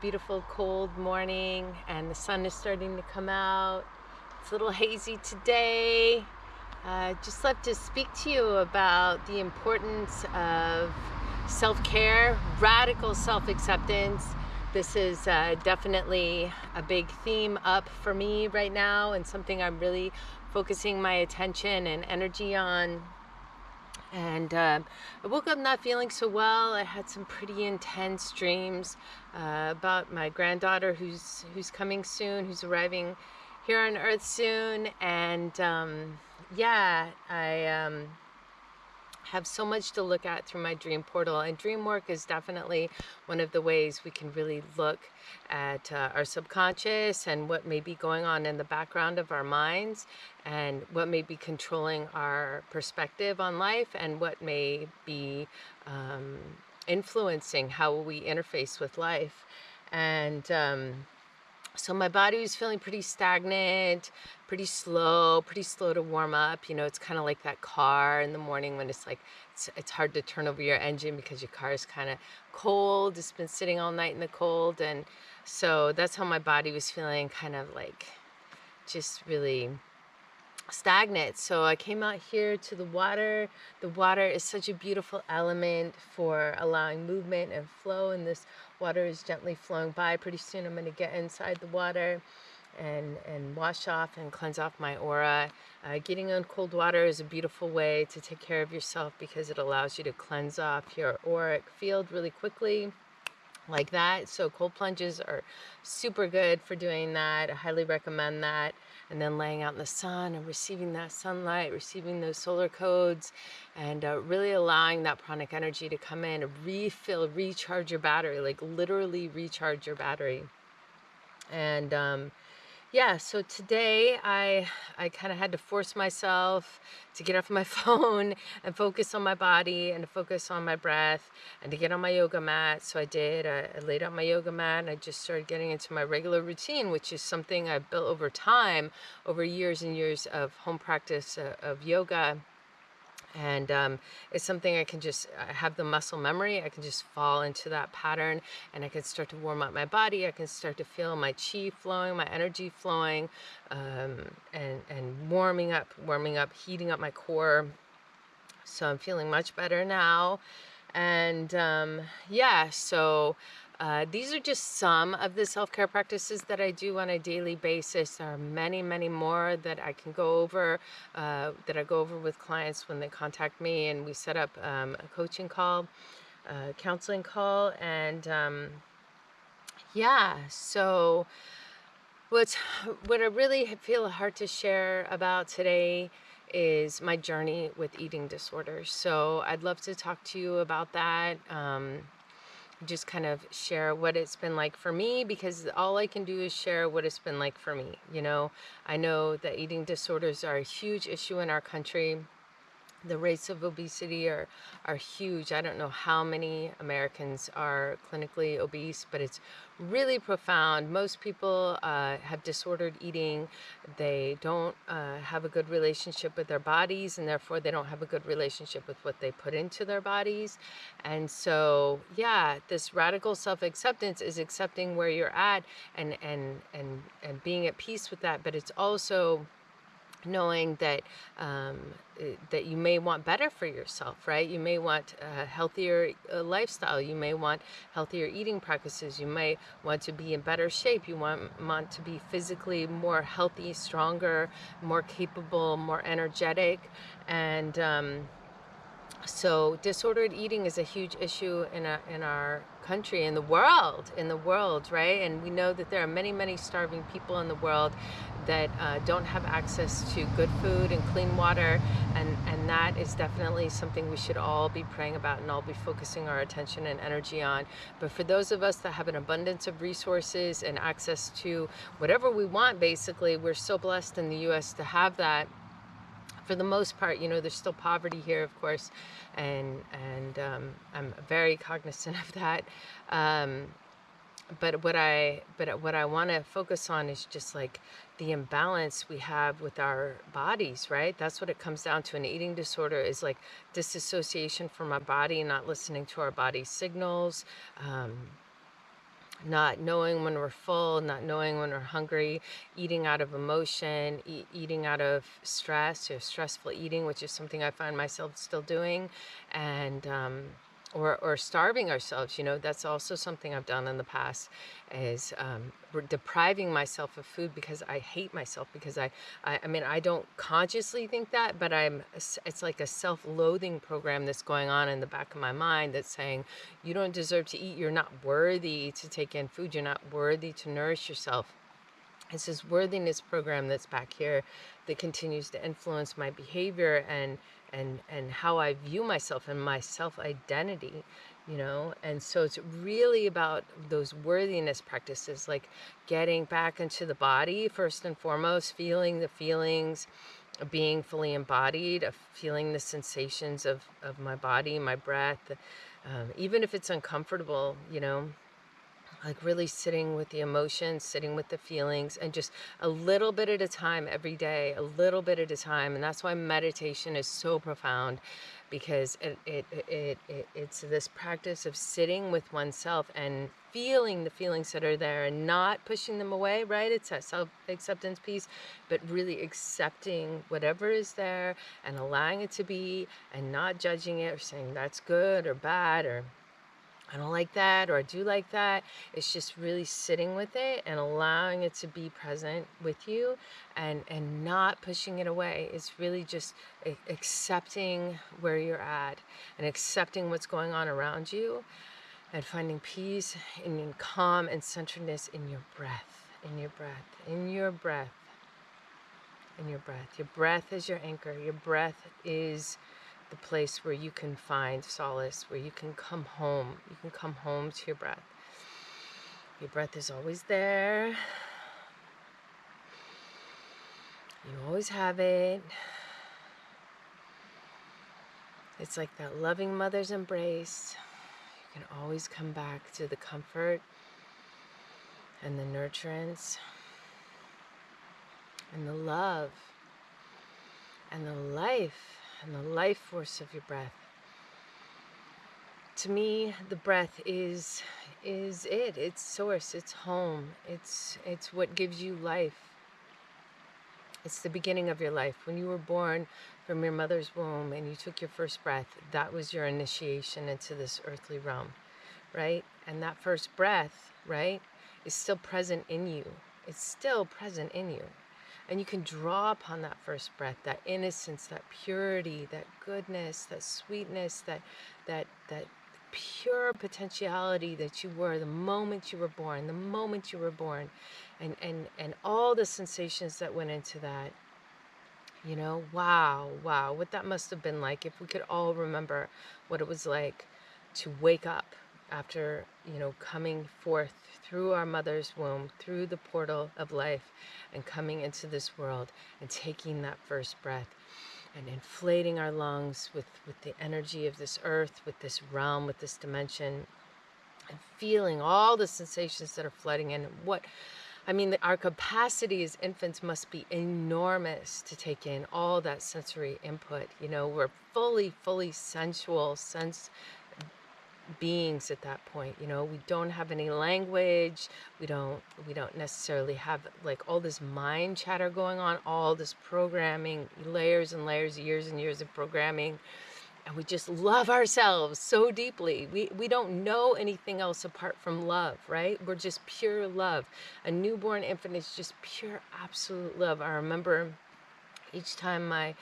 Beautiful cold morning, and the sun is starting to come out. It's a little hazy today. Just love to speak to you about the importance of self-care, radical self-acceptance. This is definitely a big theme up for me right now, and something I'm really focusing my attention and energy on. And I woke up not feeling so well. I had some pretty intense dreams about my granddaughter who's coming soon, who's arriving here on Earth soon. And yeah, I have so much to look at through my dream portal, and dream work is definitely one of the ways we can really look at our subconscious and what may be going on in the background of our minds, and what may be controlling our perspective on life, and what may be influencing how we interface with life. And so my body was feeling pretty stagnant, pretty slow to warm up. You know, it's kind of like that car in the morning when it's like, it's hard to turn over your engine because your car is kind of cold. It's been sitting all night in the cold. And so that's how my body was feeling, kind of like just really stagnant. So I came out here to the water. The water is such a beautiful element for allowing movement and flow, and this water is gently flowing by. Pretty soon I'm going to get inside the water and wash off and cleanse off my aura. Getting on cold water is a beautiful way to take care of yourself because it allows you to cleanse off your auric field really quickly, like that. So cold plunges are super good for doing that. I highly recommend that. And then laying out in the sun and receiving that sunlight, receiving those solar codes, and really allowing that pranic energy to come in, refill, recharge your battery, like literally recharge your battery. And yeah, so today I kind of had to force myself to get off my phone and focus on my body and to focus on my breath and to get on my yoga mat. So I did. I laid out my yoga mat and I just started getting into my regular routine, which is something I've built over time, over years and years of home practice of yoga. And it's something I can just have the muscle memory. I can just fall into that pattern, and I can start to warm up my body. I can start to feel my chi flowing, my energy flowing, and warming up, heating up my core. So I'm feeling much better now. And yeah, so these are just some of the self-care practices that I do on a daily basis. There are many, many more that I can go over, that I go over with clients when they contact me and we set up a coaching call, counseling call. And yeah, so what I really feel hard to share about today is my journey with eating disorders. So I'd love to talk to you about that. Just kind of share what it's been like for me, because all I can do is share what it's been like for me. You know, I know that eating disorders are a huge issue in our country. The rates of obesity are huge. I don't know how many Americans are clinically obese, but it's really profound. Most people have disordered eating. They don't have a good relationship with their bodies, and therefore they don't have a good relationship with what they put into their bodies. And so, yeah, this radical self-acceptance is accepting where you're at and being at peace with that. But it's also knowing that that you may want better for yourself, right? You may want a healthier lifestyle. You may want healthier eating practices. You may want to be in better shape. You want to be physically more healthy, stronger, more capable, more energetic. And so disordered eating is a huge issue in our country, in the world, right? And we know that there are many, many starving people in the world that don't have access to good food and clean water, and that is definitely something we should all be praying about and all be focusing our attention and energy on. But for those of us that have an abundance of resources and access to whatever we want, basically, we're so blessed in the U.S. to have that. For the most part, you know, there's still poverty here, of course, and I'm very cognizant of that. But what I want to focus on is just like the imbalance we have with our bodies, right? That's what it comes down to. An eating disorder is like disassociation from our body, not listening to our body's signals. not knowing when we're full, not knowing when we're hungry, eating out of emotion, eating out of stress or stressful eating, which is something I find myself still doing, and or starving ourselves. That's also something I've done in the past, is depriving myself of food because I hate myself, because I mean, I don't consciously think that, but it's like a self-loathing program that's going on in the back of my mind that's saying, you don't deserve to eat, you're not worthy to take in food, you're not worthy to nourish yourself. It's this worthiness program that's back here that continues to influence my behavior and how I view myself and my self-identity, and so it's really about those worthiness practices, like getting back into the body first and foremost, feeling the feelings, being fully embodied, of feeling the sensations of my body, my breath, even if it's uncomfortable, like really sitting with the emotions, sitting with the feelings, and just a little bit at a time every day, a little bit at a time. And that's why meditation is so profound, because it's this practice of sitting with oneself and feeling the feelings that are there and not pushing them away, right? It's that self-acceptance piece, but really accepting whatever is there and allowing it to be, and not judging it or saying that's good or bad, or I don't like that, or I do like that. It's just really sitting with it and allowing it to be present with you, and not pushing it away. It's really just accepting where you're at and accepting what's going on around you, and finding peace and calm and centeredness in your breath, in your breath, in your breath, in your breath. Your breath is your anchor. Your breath is the place where you can find solace, where you can come home. You can come home to your breath. Your breath is always there. You always have it. It's like that loving mother's embrace. You can always come back to the comfort and the nurturance and the love and the life force of your breath. To me, the breath is it. It's source. It's home. It's what gives you life. It's the beginning of your life. When you were born from your mother's womb and you took your first breath, that was your initiation into this earthly realm, right? And that first breath, right, is still present in you. It's still present in you. And you can draw upon that first breath, that innocence, that purity, that goodness, that sweetness, that pure potentiality that you were the moment you were born, and all the sensations that went into that. Wow, what that must have been like, if we could all remember what it was like to wake up after, coming forth through our mother's womb, through the portal of life, and coming into this world and taking that first breath and inflating our lungs with the energy of this earth, with this realm, with this dimension, and feeling all the sensations that are flooding in. Our capacity as infants must be enormous to take in all that sensory input. We're fully sensual sense beings at that point. We don't have any language. We don't necessarily have like all this mind chatter going on, all this programming, layers and layers, years and years of programming, and we just love ourselves so deeply. We don't know anything else apart from love, right? We're just pure love. A newborn infant is just pure absolute love. I remember each time my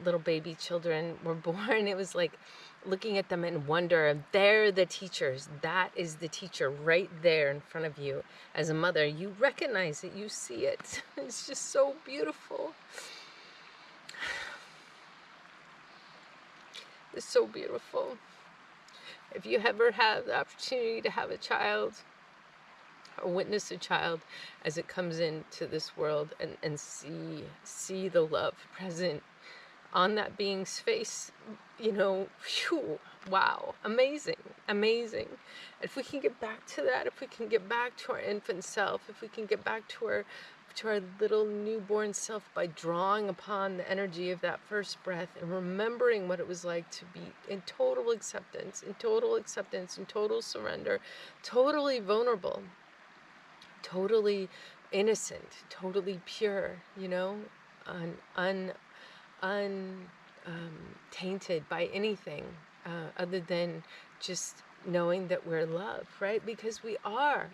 little baby children were born, it was like looking at them in wonder. They're the teachers. That is the teacher right there in front of you. As a mother, you recognize it, you see it. It's just so beautiful. It's so beautiful. If you ever have the opportunity to have a child or witness a child as it comes into this world, and see the love present on that being's face, whew, wow, amazing. If we can get back to that, if we can get back to our infant self, if we can get back to our to our little newborn self by drawing upon the energy of that first breath and remembering what it was like to be in total acceptance, in total surrender, totally vulnerable, totally innocent, totally pure, you know, un tainted by anything other than just knowing that we're love, right? Because we are.